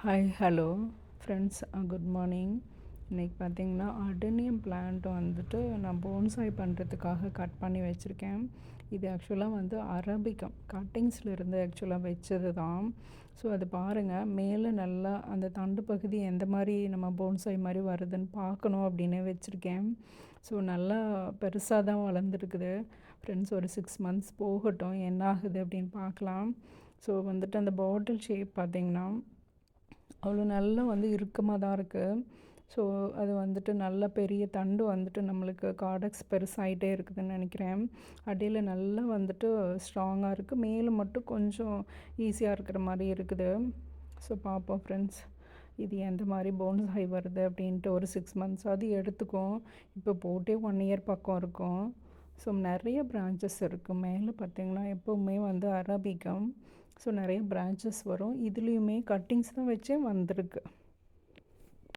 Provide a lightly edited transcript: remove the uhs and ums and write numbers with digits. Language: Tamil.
Hi hello friends, good morning. இன்றைக்கி பார்த்திங்கன்னா அடெனியம் பிளான்ட் வந்துட்டு நான் போன்சாய் பண்ணுறதுக்காக கட் பண்ணி வச்சுருக்கேன். இது ஆக்சுவலாக வந்து அரபிகம் கட்டிங்ஸில் இருந்து ஆக்சுவலாக வச்சது தான். ஸோ அது பாருங்கள், மேலே நல்லா அந்த தண்டு பகுதி எந்த மாதிரி நம்ம போன்சாய் மாதிரி வருதுன்னு பார்க்கணும் அப்படின்னு வச்சுருக்கேன். ஸோ நல்லா பெருசாக தான் வளர்ந்துருக்குது ஃப்ரெண்ட்ஸ். ஒரு 6 months போகட்டும், என்ன ஆகுது அப்படின்னு பார்க்கலாம். ஸோ வந்துட்டு அந்த பாட்டில் ஷேப் பார்த்திங்கன்னா அவ்வளோ நல்லா வந்து இறுக்கமாக தான் இருக்குது. ஸோ அது வந்துட்டு நல்ல பெரிய தண்டு வந்துட்டு நம்மளுக்கு கார்டெக்ஸ் பெருசாகிட்டே இருக்குதுன்னு நினைக்கிறேன். அடியில் நல்லா வந்துட்டு ஸ்ட்ராங்காக இருக்குது, மேலே மட்டும் கொஞ்சம் ஈஸியாக இருக்கிற மாதிரி இருக்குது. ஸோ பார்ப்போம் ஃப்ரெண்ட்ஸ், இது எந்த மாதிரி போன்சாய் வருது அப்படின்ட்டு. ஒரு 6 months அது எடுத்துக்கும். இப்போ போட்டே 1 year பக்கம் இருக்கும். ஸோ நிறைய பிரான்ச்சஸ் இருக்குது. மேலே பார்த்திங்கன்னா எப்போவுமே வந்து அரபிகம். ஸோ நிறைய பிரான்ச்சஸ் வரும். இதுலேயுமே கட்டிங்ஸ் தான் வச்சே வந்திருக்கு.